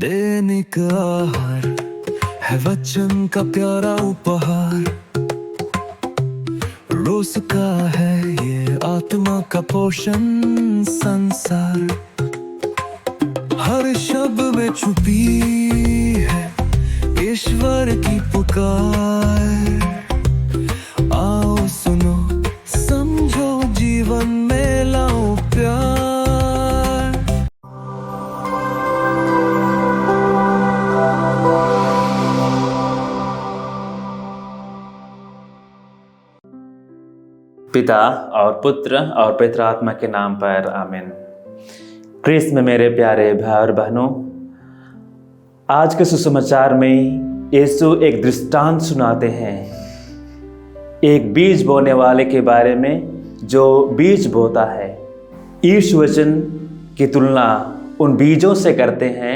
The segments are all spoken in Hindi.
दैनिक आहार है वचन का प्यारा उपहार। रोज का है ये आत्मा का पोषण संसार। हर शब्द में छुपी है ईश्वर की पुकार। आओ सुनो समझो जीवन में लाओ प्यार। पिता और पुत्र और पवित्र आत्मा के नाम पर आमीन। क्रिस्त में मेरे प्यारे भाई और बहनों, आज के सुसमाचार में यीशु एक दृष्टांत सुनाते हैं एक बीज बोने वाले के बारे में जो बीज बोता है। ईश वचन की तुलना उन बीजों से करते हैं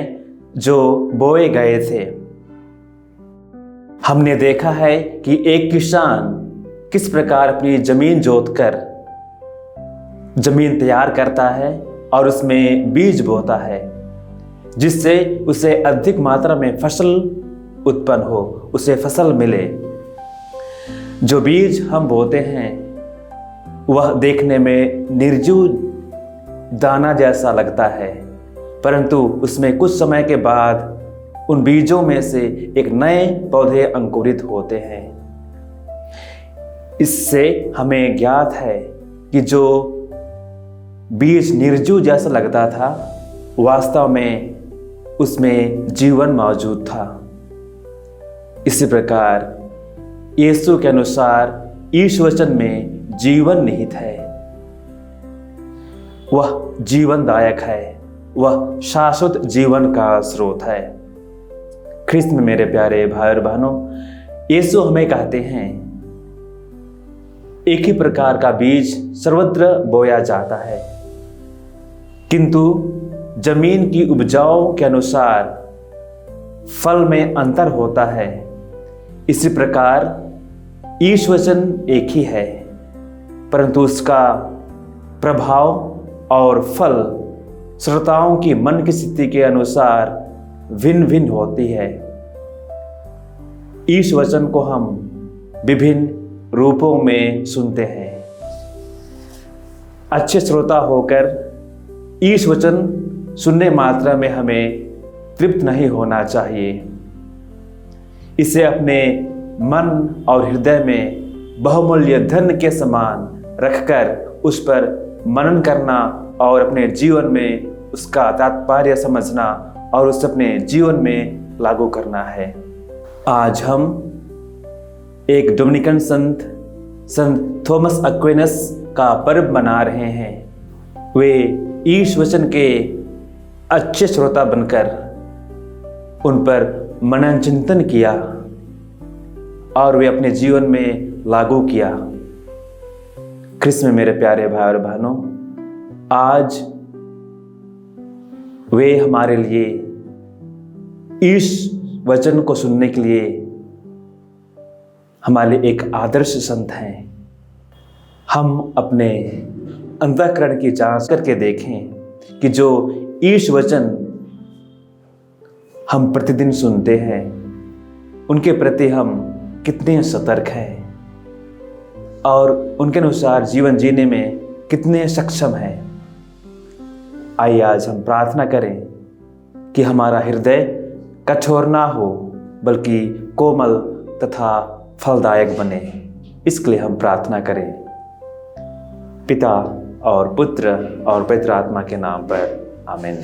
जो बोए गए थे। हमने देखा है कि एक किसान किस प्रकार अपनी जमीन जोतकर जमीन तैयार करता है और उसमें बीज बोता है, जिससे उसे अधिक मात्रा में फसल उत्पन्न हो, उसे फसल मिले। जो बीज हम बोते हैं वह देखने में निर्जीव दाना जैसा लगता है, परंतु उसमें कुछ समय के बाद उन बीजों में से एक नए पौधे अंकुरित होते हैं। इससे हमें ज्ञात है कि जो बीज निर्जीव जैसा लगता था, वास्तव में उसमें जीवन मौजूद था। इसी प्रकार यीशु के अनुसार ईश वचन में जीवन निहित है। वह जीवनदायक है, वह शाश्वत जीवन का स्रोत है। ख्रिस्त में मेरे प्यारे भाई और बहनों, यीशु हमें कहते हैं एक ही प्रकार का बीज सर्वत्र बोया जाता है, किंतु जमीन की उपजाऊ के अनुसार फल में अंतर होता है। इसी प्रकार ईश वचन एक ही है, परंतु उसका प्रभाव और फल श्रोताओं की मन की स्थिति के अनुसार भिन्न भिन्न होती है। ईश वचन को हम विभिन्न रूपों में सुनते हैं। अच्छे श्रोता होकर ईश वचन सुनने मात्रा में हमें तृप्त नहीं होना चाहिए। इसे अपने मन और हृदय में बहुमूल्य धन के समान रखकर उस पर मनन करना और अपने जीवन में उसका तात्पर्य समझना और उसे अपने जीवन में लागू करना है। आज हम एक डोमिनिकन संत थॉमस एक्विनस का पर्व मना रहे हैं। वे ईश वचन के अच्छे श्रोता बनकर उन पर मनन चिंतन किया और वे अपने जीवन में लागू किया। ख्रिस्त में मेरे प्यारे भाई और बहनों, आज वे हमारे लिए ईश वचन को सुनने के लिए हमारे एक आदर्श संत हैं। हम अपने अंतःकरण की जांच करके देखें कि जो ईश वचन हम प्रतिदिन सुनते हैं उनके प्रति हम कितने सतर्क हैं और उनके अनुसार जीवन जीने में कितने सक्षम हैं। आइए आज हम प्रार्थना करें कि हमारा हृदय कठोर ना हो, बल्कि कोमल तथा फलदायक बने। इसके लिए हम प्रार्थना करें। पिता और पुत्र और पवित्र आत्मा के नाम पर आमीन।